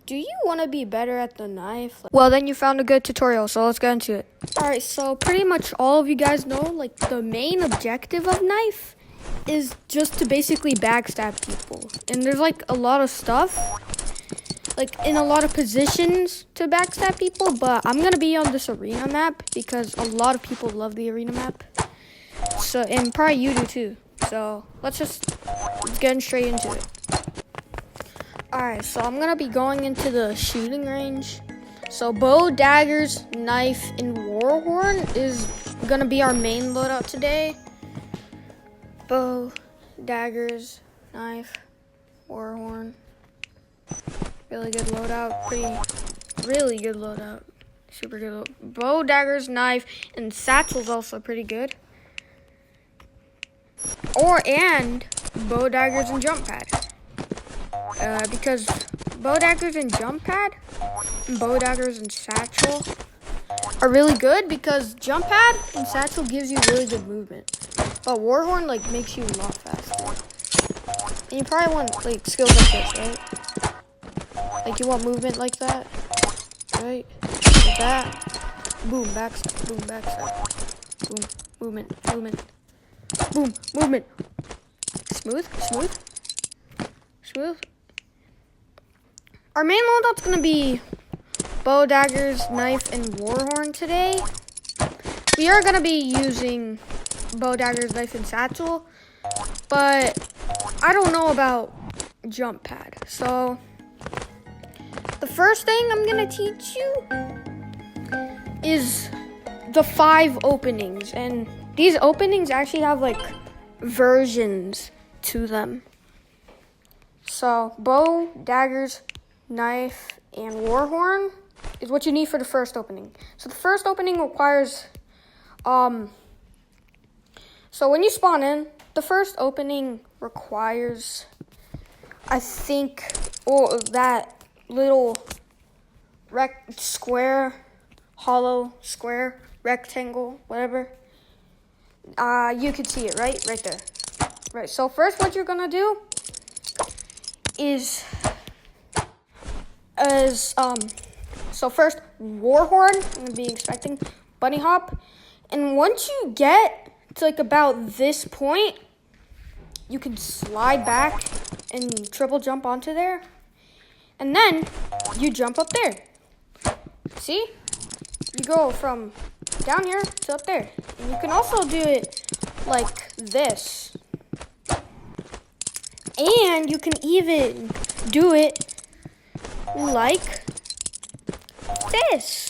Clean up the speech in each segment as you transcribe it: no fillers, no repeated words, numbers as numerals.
do you want to be better at the knife? Well, then you found a good tutorial, so let's get into it. Alright, so pretty much all of you guys know, like, the main objective of knife is just to basically backstab people. And there's, like, a lot of stuff, like, in a lot of positions to backstab people, but I'm going to be on this arena map because a lot of people love the arena map. So, and probably you do too. So, let's get straight into it. Alright, so I'm gonna be going into the shooting range. So bow, daggers, knife, and warhorn is gonna be our main loadout today. Bow, daggers, knife, warhorn. Really good loadout. Really good loadout. Super good. Bow, daggers, knife, and satchel's also pretty good. And bow, daggers, and jump pad. Because bow daggers and jump pad, and bow daggers and satchel are really good because jump pad and satchel gives you really good movement. But warhorn like makes you a lot faster. And you probably want like skills like this, right? Like you want movement like that, right? Like that. Boom, backstab, boom, backstab. Boom, movement. Boom, movement. Smooth. Our main loadout's gonna be bow, daggers, knife, and warhorn today. We are gonna be using bow, daggers, knife, and satchel, but I don't know about jump pad. So the first thing I'm gonna teach you is the 5 openings, and these openings actually have like versions to them. So bow, daggers, knife, and warhorn is what you need for the first opening. So the first opening requires, so when you spawn in, the first opening requires, I think, that little hollow square, rectangle, whatever. You can see it, right there. Right, so first what you're gonna do is so first warhorn, I'm gonna be expecting bunny hop, and once you get to like about this point, you can slide back and triple jump onto there, and then you jump up there. See, you go from down here to up there, and you can also do it like this, and you can even do it like this.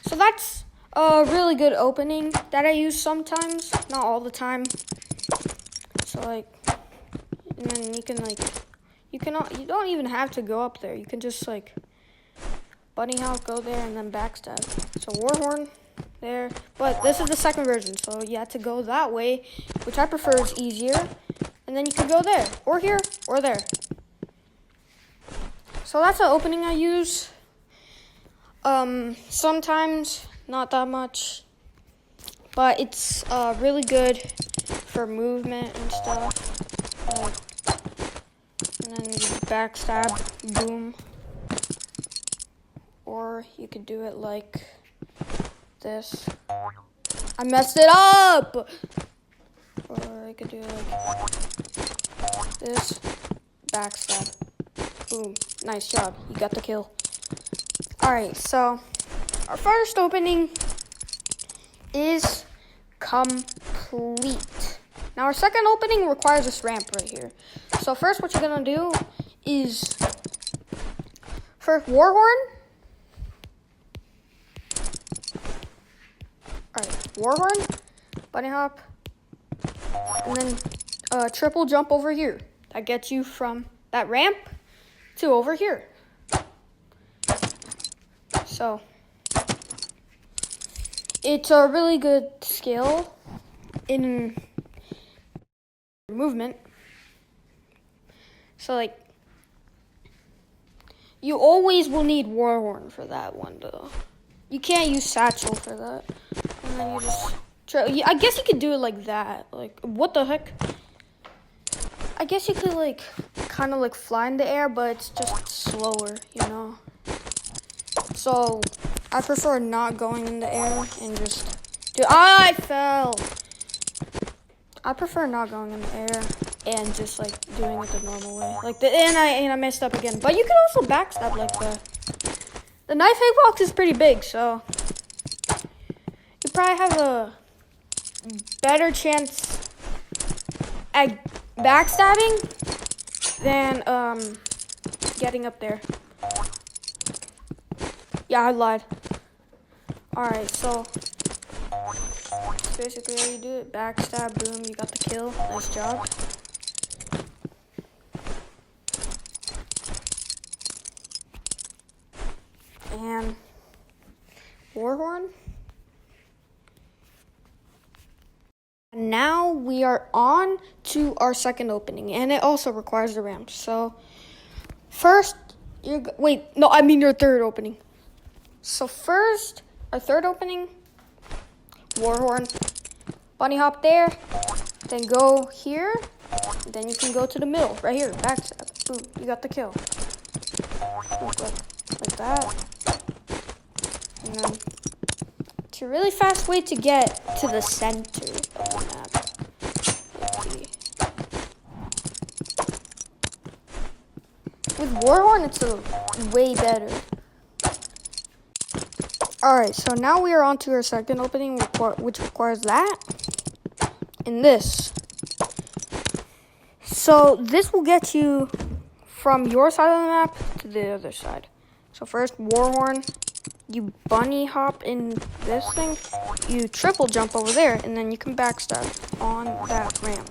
So that's a really good opening that I use sometimes, not all the time. So like, and then you can like, you don't even have to go up there. You can just like bunny hop, go there, and then backstab. So warhorn there, but this is the second version, so you have to go that way, which I prefer is easier. And then you can go there, or here, or there. So that's an opening I use. Sometimes, not that much. But it's really good for movement and stuff. And then you backstab, boom. Or you could do it like this. I messed it up! Or I could do it like this, backstab, boom, nice job, you got the kill. Alright, so our first opening is complete. Now our second opening requires this ramp right here. So first what you're gonna do is, first warhorn. Alright, warhorn, bunny hop, and then triple jump over here. That gets you from that ramp to over here. So it's a really good skill in movement. So like, you always will need warhorn for that one though. You can't use satchel for that. And then you just I guess you could do it like that. Like, what the heck? I guess you could like kind of like fly in the air, but it's just slower, you know. So I prefer not going in the air and just I fell. I prefer not going in the air and just like doing it the normal way. And I messed up again. But you can also backstab like the knife hitbox is pretty big, so you probably have a better chance at backstabbing than getting up there. Yeah, I lied. Alright, so basically how you do it. Backstab, boom, you got the kill. Nice job. And Warhorn. Now we are on to our second opening, and it also requires the ramp. So first, your third opening. So first, our third opening, Warhorn, bunny hop there, then go here, then you can go to the middle, right here, backstab, boom, you got the kill. Like that. And then it's a really fast way to get to the center of the map. With Warhorn, it's way better. Alright, so now we are on to our second opening, which requires that and this. So this will get you from your side of the map to the other side. So first, Warhorn, you bunny hop in this thing, you triple jump over there, and then you can backstab on that ramp.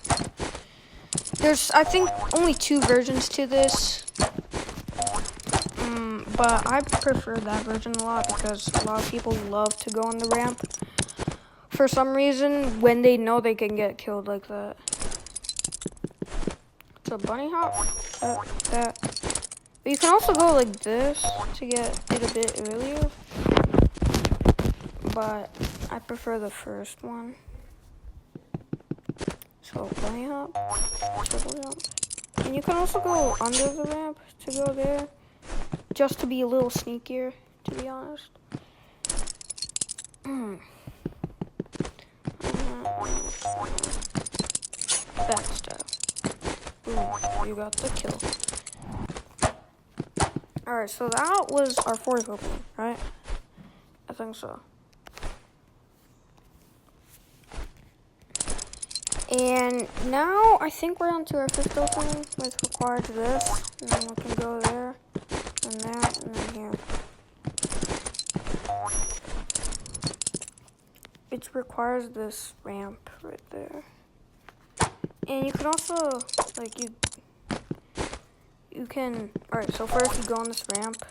There's, I think, only 2 versions to this. But I prefer that version a lot because a lot of people love to go on the ramp for some reason when they know they can get killed like that. It's a bunny hop, that. But you can also go like this to get it a bit earlier. But I prefer the first one. So bunny hop, triple jump. And you can also go under the ramp to go there. Just to be a little sneakier, to be honest. Backstab. Boom, you got the kill. Alright, so that was our 4th opening, right? I think so. And now I think we're on to our 5th opening, which requires this. And then we can go there. And that, and then here. It requires this ramp right there. And you can also, like, you can, alright, so first you go on this ramp.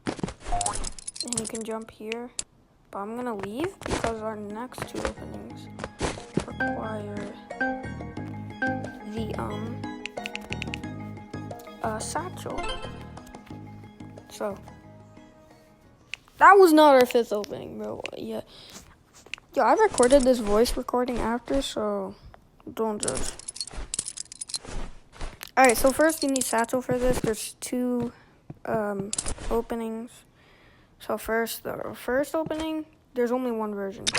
And you can jump here. But I'm gonna leave because our next 2 openings require the, satchel. So, that was not our 5th opening, bro. Yeah. Yo, I recorded this voice recording after, so don't judge. Alright, so first you need satchel for this. There's 2 openings. So first, the first opening, there's only 1 version. You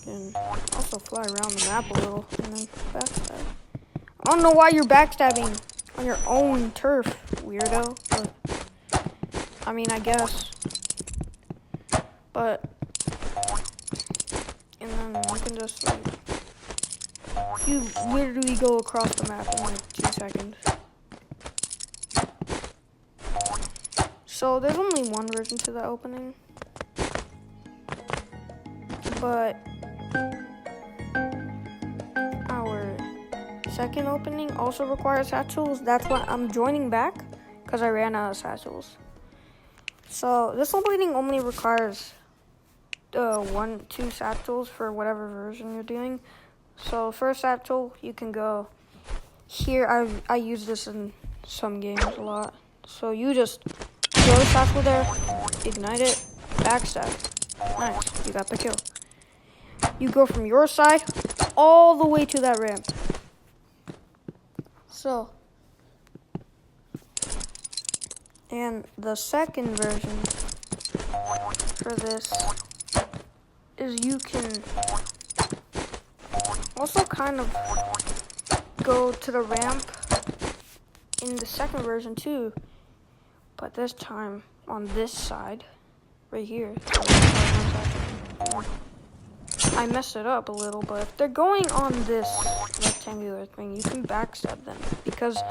can also fly around the map a little and then backstab. I don't know why you're backstabbing on your own turf, weirdo. But, I mean, I guess. But, and then you can just, like, you literally go across the map in, like, 2 seconds. So, there's only 1 version to that opening. But, our second opening also requires satchels. That's why I'm joining back, because I ran out of satchels. So this opening only requires 1-2 satchels for whatever version you're doing. So first satchel, you can go here. I use this in some games a lot. So you just throw the satchel there, ignite it, backstab. Nice, you got the kill. You go from your side all the way to that ramp. So, and the second version for this is you can also kind of go to the ramp in the second version too, but this time on this side, right here. I messed it up a little, but if they're going on this rectangular thing, you can backstab them because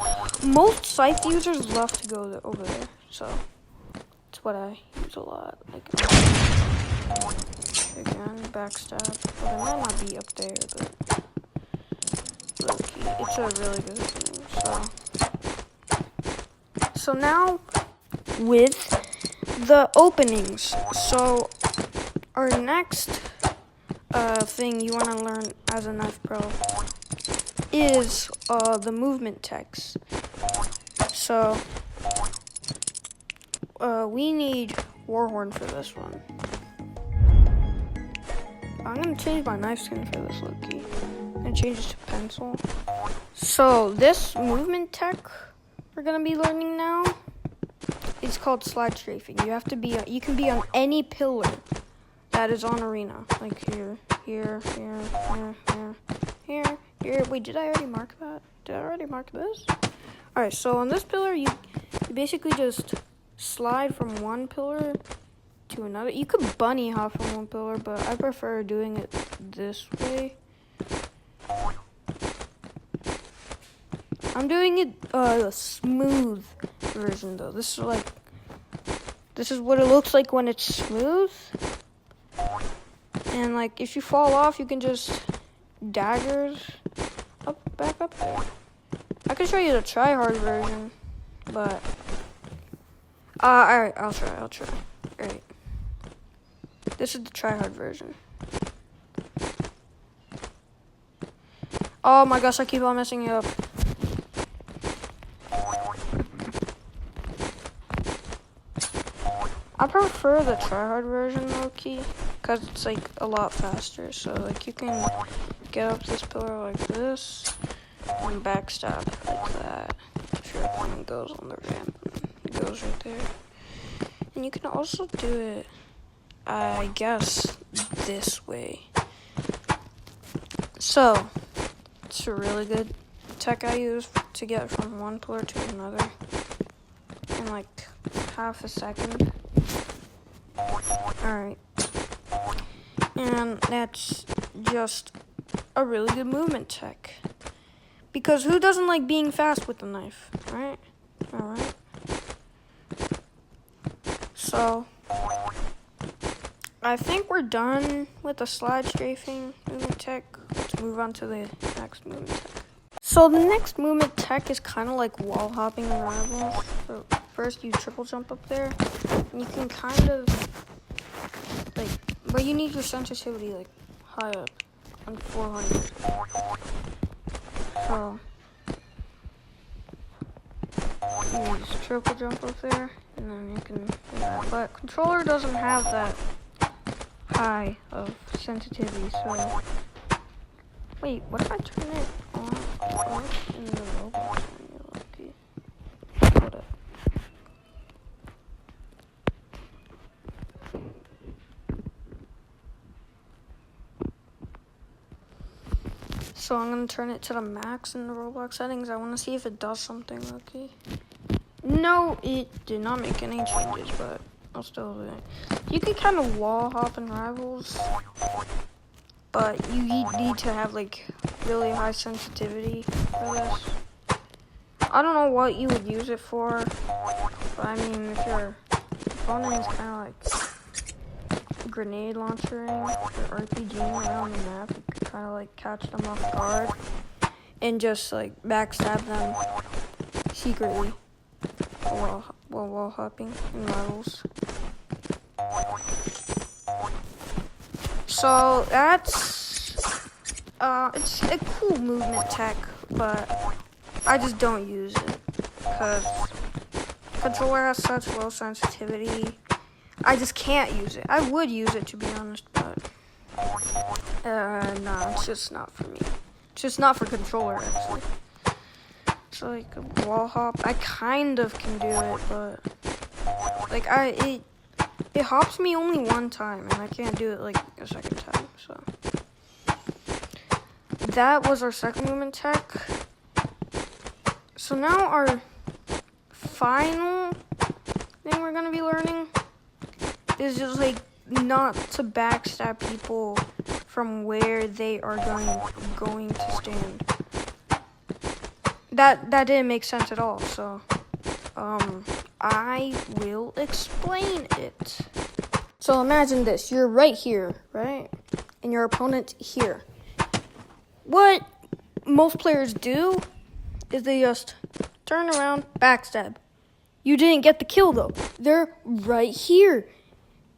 most scythe users love to go over there. So it's what I use a lot. Like again, backstab. But it might not be up there, but low-key, it's a really good thing. So now with the openings. So our next thing you want to learn as a knife pro is the movement text. So we need Warhorn for this one. I'm gonna change my knife skin for this, low-key, and change it to pencil. So this movement tech we're gonna be learning now, it's called slide strafing. You have to be you can be on any pillar that is on arena, like here. Wait, did I already mark that? Did I already mark this? Alright, so on this pillar, you basically just slide from one pillar to another. You could bunny hop from one pillar, but I prefer doing it this way. I'm doing it the smooth version though. This is what it looks like when it's smooth. And like if you fall off, you can just daggers back up there. I can show you the try-hard version, but alright, I'll try. Alright. This is the try-hard version. Oh my gosh, I keep on messing it up. I prefer the try-hard version, low-key, because it's like a lot faster. So like you can get up this pillar like this and backstab like that. If your opponent goes on the ramp, it goes right there. And you can also do it, I guess, this way. So it's a really good tech I use to get from one pillar to another in like half a second. Alright. And that's just a really good movement tech. Because who doesn't like being fast with the knife, right? Alright. So, I think we're done with the slide strafing movement tech. Let's move on to the next movement tech. So the next movement tech is kind of like wall hopping and rivals. So first you triple jump up there, and you can kind of like, but you need your sensitivity like high up on 400. So you just triple jump up there, and then you can do that. But controller doesn't have that high of sensitivity, so wait, what if I turn it on in the Roblox menu? Okay. Hold up. So I'm gonna turn it to the max in the Roblox settings. I want to see if it does something. Okay. No, it did not make any changes, but I'll still do it. You can kind of wall hop in rivals, but you need to have like really high sensitivity for this. I don't know what you would use it for, but I mean, if your opponent is kind of like grenade launchering or RPGing around the map, you could kind of like catch them off guard and just like backstab them secretly while wall hopping in rivals. So that's it's a cool movement tech, but I just don't use it because controller has such low sensitivity. I just can't use it. I would use it, to be honest, but nah, it's just not for me. It's just not for controller, actually. to like a wall hop. I kind of can do it, but like it hops me only one time, and I can't do it like a second time. So that was our second movement tech. So now our final thing we're gonna be learning is just like not to backstab people from where they are going to stand. That didn't make sense at all, so I will explain it. So imagine this, you're right here, right? And your opponent's here. What most players do is they just turn around, backstab. You didn't get the kill though. They're right here.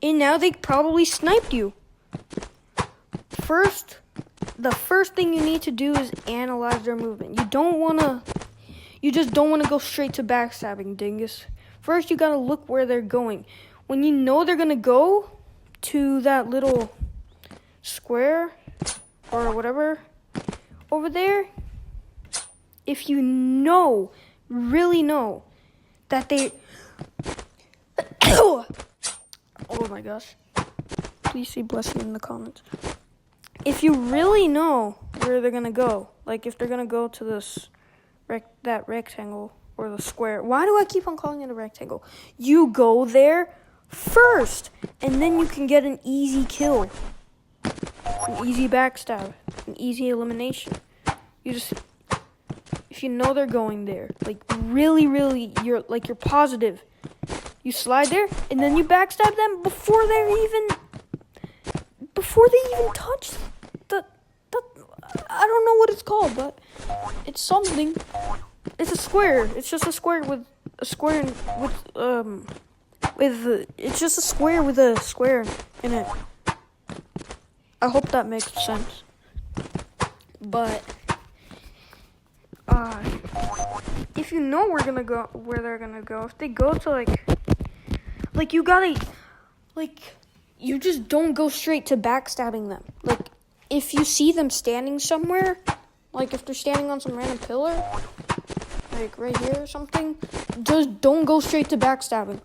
And now they probably sniped you. The first thing you need to do is analyze their movement. You just don't wanna go straight to backstabbing, dingus. First, you gotta look where they're going. When you know they're gonna go to that little square or whatever over there, if you really know that they... Oh my gosh. Please say blessing in the comments. If you really know where they're gonna go, like if they're gonna go to this that rectangle or the square. Why do I keep on calling it a rectangle? You go there first, and then you can get an easy kill, an easy backstab, an easy elimination. If you know they're going there, like really, you're positive. You slide there, and then you backstab them before they even touch the I don't know what it's called, but it's something. It's a square. It's just a square with a square it's just a square with a square in it. I hope that makes sense. But if you know where they're gonna go, if they go to you gotta you just don't go straight to backstabbing them. Like if you see them standing somewhere, like if they're standing on some random pillar, like right here or something, just don't go straight to backstabbing.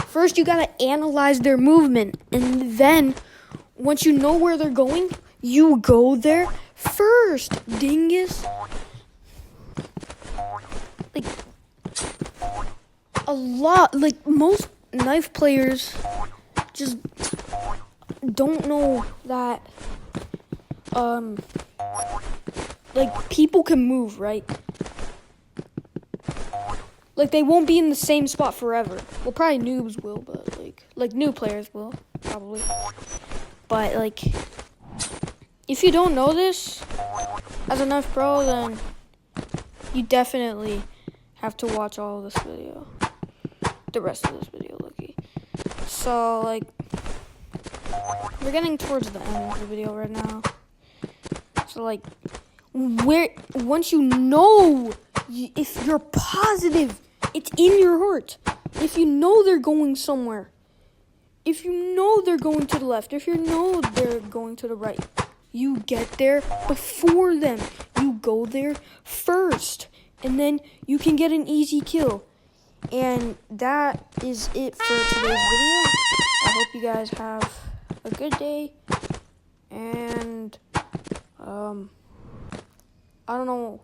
First, you gotta analyze their movement, and then once you know where they're going, you go there first, dingus. Most knife players just don't know that people can move, right? Like they won't be in the same spot forever. Well, probably noobs will, but like new players will probably. But if you don't know this as a knife pro, then you definitely have to watch all of this video. The rest of this video, Lucky. So we're getting towards the end of the video right now. So once you know, if you're positive, it's in your heart. If you know they're going somewhere, if you know they're going to the left, if you know they're going to the right, you get there before them. You go there first, and then you can get an easy kill. And that is it for today's video. I hope you guys have a good day. And I don't know